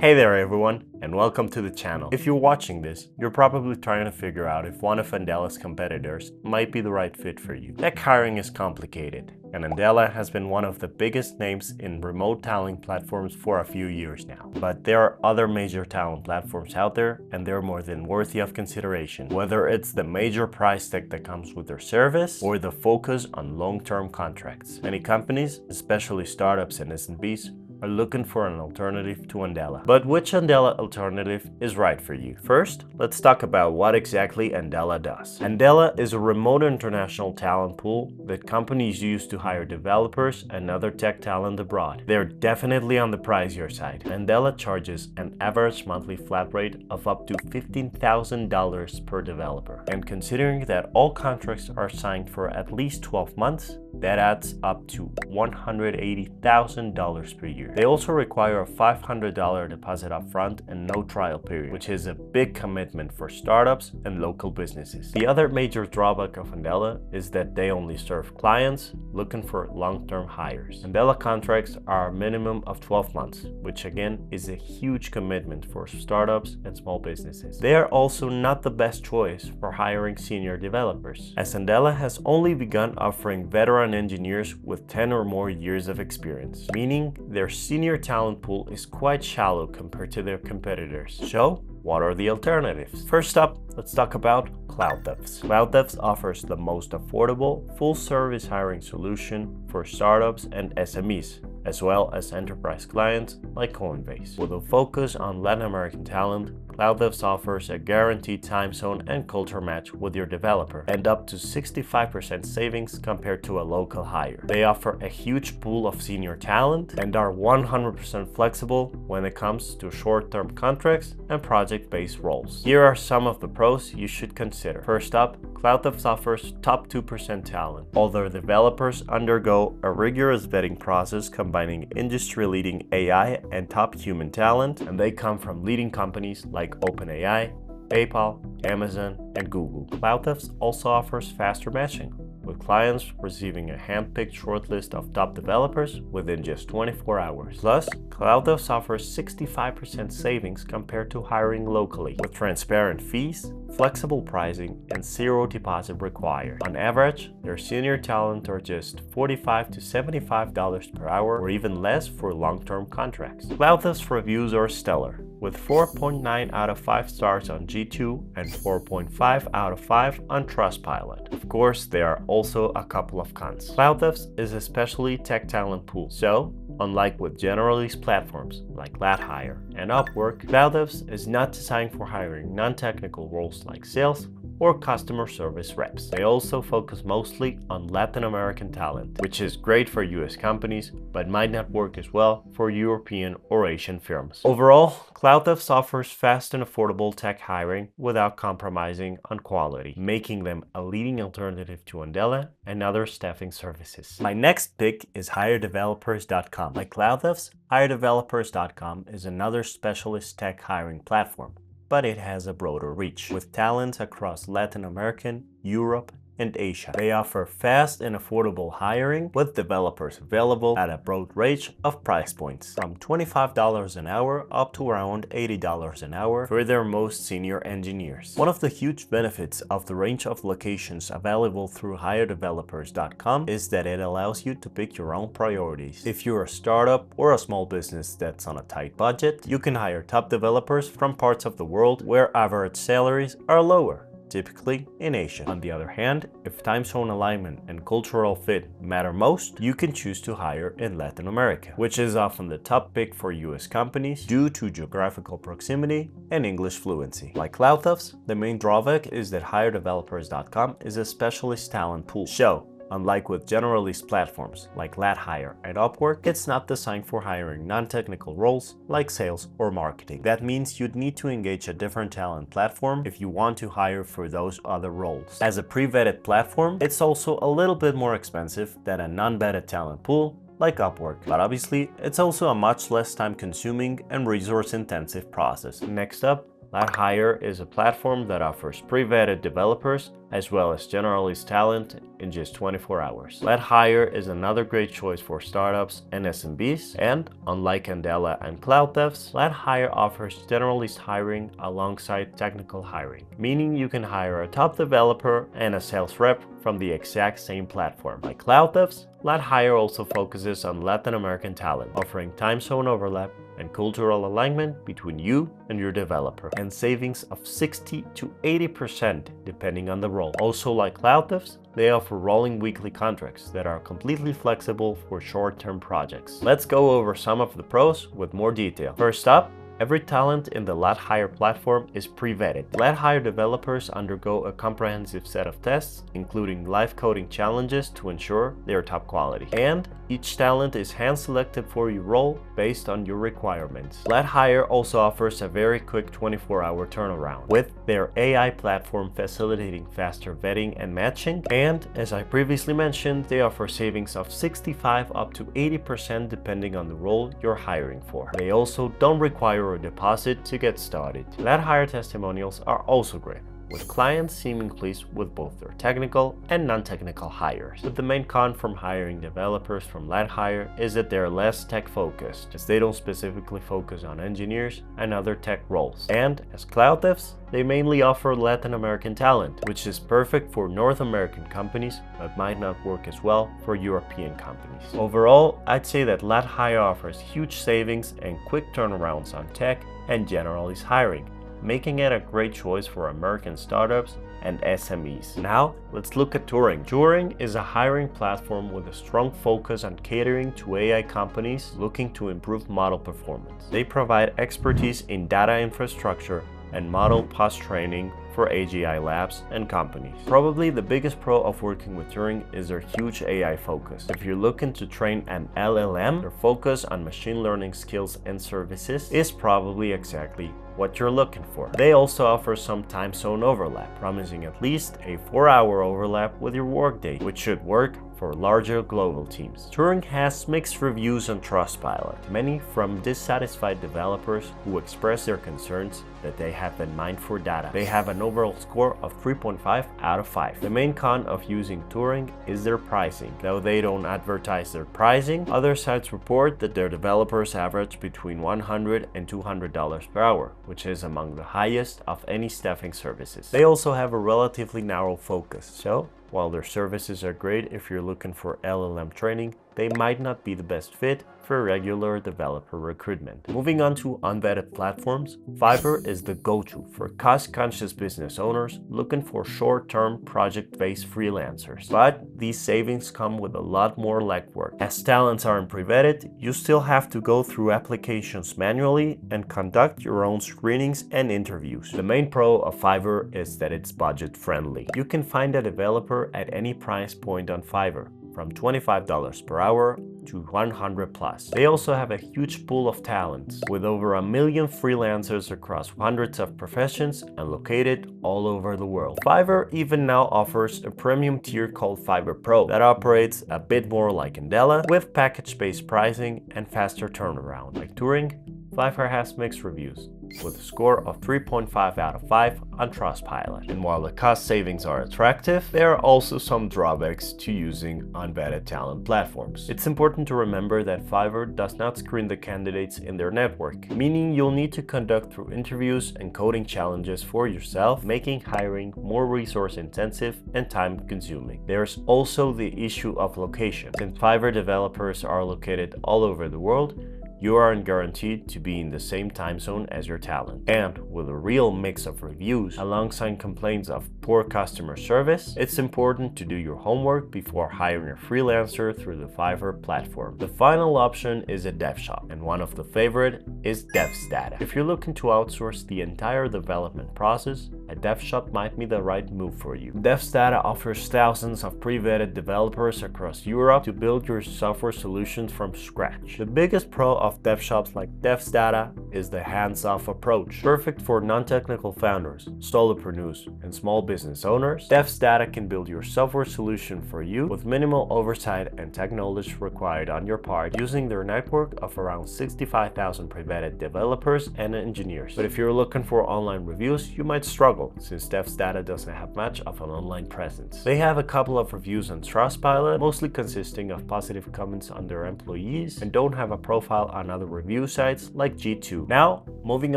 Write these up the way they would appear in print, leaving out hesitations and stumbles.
Hey there everyone, and welcome to the channel. If you're watching this, you're probably trying to figure out if one of Andela's competitors might be the right fit for you. Tech hiring is complicated, and Andela has been one of the biggest names in remote talent platforms for a few years now. But there are other major talent platforms out there, and they're more than worthy of consideration. Whether it's the major price tag that comes with their service, or the focus on long-term contracts. Many companies, especially startups and SMBs, are looking for an alternative to Andela. But which Andela alternative is right for you? First, let's talk about what exactly Andela does. Andela is a remote international talent pool that companies use to hire developers and other tech talent abroad. They're definitely on the pricier side. Andela charges an average monthly flat rate of up to $15,000 per developer. And considering that all contracts are signed for at least 12 months, that adds up to $180,000 per year. They also require a $500 deposit upfront and no trial period, which is a big commitment for startups and local businesses. The other major drawback of Andela is that they only serve clients looking for long-term hires. Andela contracts are a minimum of 12 months, which again is a huge commitment for startups and small businesses. They are also not the best choice for hiring senior developers, as Andela has only begun offering veteran engineers with 10 or more years of experience, meaning their senior talent pool is quite shallow compared to their competitors. So, what are the alternatives? First up, let's talk about CloudDevs. CloudDevs offers the most affordable, full-service hiring solution for startups and SMEs, as well as enterprise clients like Coinbase. With a focus on Latin American talent, CloudDevs offers a guaranteed time zone and culture match with your developer, and up to 65% savings compared to a local hire. They offer a huge pool of senior talent and are 100% flexible when it comes to short-term contracts and project-based roles. Here are some of the pros you should consider. First up, CloudDevs offers top 2% talent. All their developers undergo a rigorous vetting process combining industry-leading AI and top human talent, and they come from leading companies like OpenAI, PayPal, Amazon, and Google. CloudDevs also offers faster matching, with clients receiving a hand-picked shortlist of top developers within just 24 hours. Plus, CloudDevs offers 65% savings compared to hiring locally, with transparent fees, flexible pricing, and zero deposit required. On average, their senior talent are just $45 to $75 per hour, or even less for long-term contracts. CloudDevs reviews are stellar, with 4.9 out of 5 stars on G2 and 4.5 out of 5 on Trustpilot. Of course, there are also a couple of cons. CloudDevs is especially tech talent pool, so unlike with generalist platforms like How2Hire and Upwork, CloudDevs is not designed for hiring non-technical roles like sales or customer service reps. They also focus mostly on Latin American talent, which is great for US companies, but might not work as well for European or Asian firms. Overall, CloudDevs offers fast and affordable tech hiring without compromising on quality, making them a leading alternative to Andela and other staffing services. My next pick is HireDevelopers.com. Like CloudDevs, HireDevelopers.com is another specialist tech hiring platform, but it has a broader reach, with talent across Latin American, Europe, and Asia. They offer fast and affordable hiring, with developers available at a broad range of price points, from $25 an hour up to around $80 an hour for their most senior engineers. One of the huge benefits of the range of locations available through HireDevelopers.com is that it allows you to pick your own priorities. If you're a startup or a small business that's on a tight budget, you can hire top developers from parts of the world where average salaries are lower, typically in Asia. On the other hand, if time zone alignment and cultural fit matter most, you can choose to hire in Latin America, which is often the top pick for US companies due to geographical proximity and English fluency. Like CloudDevs, the main drawback is that HireDevelopers.com is a specialist talent pool. So, unlike with generalist platforms like How2Hire and Upwork, it's not designed for hiring non-technical roles like sales or marketing. That means you'd need to engage a different talent platform if you want to hire for those other roles. As a pre-vetted platform, it's also a little bit more expensive than a non-vetted talent pool like Upwork, but obviously it's also a much less time-consuming and resource-intensive process. Next up, How2Hire is a platform that offers pre-vetted developers as well as generalist talent in just 24 hours. How2Hire is another great choice for startups and SMBs, and unlike Andela and Cloud Devs, How2Hire offers generalist hiring alongside technical hiring, meaning you can hire a top developer and a sales rep from the exact same platform. Like Cloud Devs, How2Hire also focuses on Latin American talent, offering time zone overlap and cultural alignment between you and your developer, and savings of 60 to 80% depending on the role. Also, like Cloud Devs, they offer rolling weekly contracts that are completely flexible for short-term projects. Let's go over some of the pros with more detail. First up, every talent in the How2Hire platform is pre-vetted. How2Hire developers undergo a comprehensive set of tests, including live coding challenges to ensure they are top quality. And each talent is hand-selected for your role based on your requirements. How2Hire also offers a very quick 24-hour turnaround, with their AI platform facilitating faster vetting and matching. And as I previously mentioned, they offer savings of 65 up to 80% depending on the role you're hiring for. They also don't require a deposit to get started. How2Hire testimonials are also great, with clients seeming pleased with both their technical and non-technical hires. But the main con from hiring developers from How2Hire is that they're less tech-focused, as they don't specifically focus on engineers and other tech roles. And as Cloud Devs, they mainly offer Latin American talent, which is perfect for North American companies, but might not work as well for European companies. Overall, I'd say that How2Hire offers huge savings and quick turnarounds on tech and generalist hiring, making it a great choice for American startups and SMEs. Now, let's look at Turing. Turing is a hiring platform with a strong focus on catering to AI companies looking to improve model performance. They provide expertise in data infrastructure and model post-training for AGI labs and companies. Probably the biggest pro of working with Turing is their huge AI focus. If you're looking to train an LLM, their focus on machine learning skills and services is probably exactly what you're looking for. They also offer some time zone overlap, promising at least a 4-hour overlap with your workday, which should work for larger global teams. Turing has mixed reviews on Trustpilot, many from dissatisfied developers who express their concerns that they have been mined for data. They have an overall score of 3.5 out of 5. The main con of using Turing is their pricing. Though they don't advertise their pricing, other sites report that their developers average between $100 and $200 per hour, which is among the highest of any staffing services. They also have a relatively narrow focus, so while their services are great if you're looking for LLM training, they might not be the best fit for regular developer recruitment. Moving on to unvetted platforms, Fiverr is the go-to for cost-conscious business owners looking for short-term project-based freelancers. But these savings come with a lot more legwork. As talents aren't pre-vetted, you still have to go through applications manually and conduct your own screenings and interviews. The main pro of Fiverr is that it's budget-friendly. You can find a developer at any price point on Fiverr, from $25 per hour to 100 plus. They also have a huge pool of talents, with over 1 million freelancers across hundreds of professions and located all over the world. Fiverr even now offers a premium tier called Fiverr Pro that operates a bit more like Andela, with package-based pricing and faster turnaround. Like Turing, Fiverr has mixed reviews, with a score of 3.5 out of 5 on Trustpilot. And while the cost savings are attractive, there are also some drawbacks to using unvetted talent platforms. It's important to remember that Fiverr does not screen the candidates in their network, meaning you'll need to conduct through interviews and coding challenges for yourself, making hiring more resource-intensive and time-consuming. There's also the issue of location. Since Fiverr developers are located all over the world, you aren't guaranteed to be in the same time zone as your talent. And with a real mix of reviews alongside complaints of poor customer service, it's important to do your homework before hiring a freelancer through the Fiverr platform. The final option is a dev shop, and one of the favorite is DevsData. If you're looking to outsource the entire development process a dev shop might be the right move for you. DevsData offers thousands of pre-vetted developers across Europe to build your software solutions from scratch. The biggest pro of dev shops like DevsData is the hands-off approach. Perfect for non-technical founders, solopreneurs, and small business owners, DevsData can build your software solution for you with minimal oversight and tech knowledge required on your part, using their network of around 65,000 pre-vetted developers and engineers. But if you're looking for online reviews, you might struggle, since DevsData doesn't have much of an online presence. They have a couple of reviews on Trustpilot, mostly consisting of positive comments on their employees, and don't have a profile on other review sites like G2. Now, moving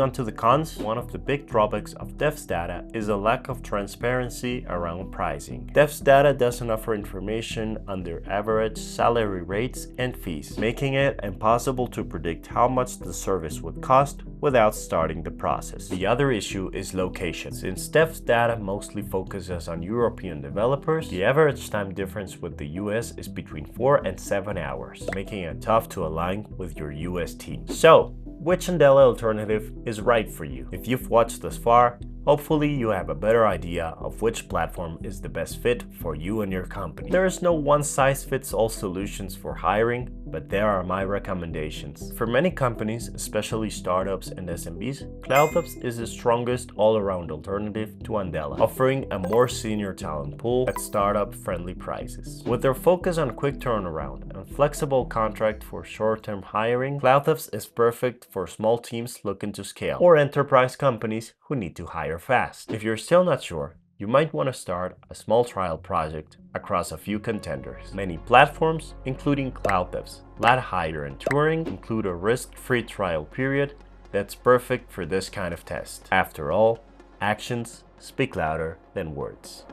on to the cons, one of the big drawbacks of DevsData is a lack of transparency around pricing. DevsData doesn't offer information on their average salary rates and fees, making it impossible to predict how much the service would cost without starting the process. The other issue is location. Since DevsData mostly focuses on European developers, the average time difference with the US is between 4 and 7 hours, making it tough to align with your US team. So, which Andela alternative is right for you? If you've watched this far, hopefully you have a better idea of which platform is the best fit for you and your company. There is no one-size-fits-all solutions for hiring, but there are my recommendations. For many companies, especially startups and SMBs, CloudDevs is the strongest all-around alternative to Andela, offering a more senior talent pool at startup-friendly prices. With their focus on quick turnaround and flexible contract for short-term hiring, CloudDevs is perfect for small teams looking to scale or enterprise companies who need to hire fast. If you're still not sure, you might want to start a small trial project across a few contenders. Many platforms, including CloudDevs, How2Hire, and Turing, include a risk-free trial period that's perfect for this kind of test. After all, actions speak louder than words.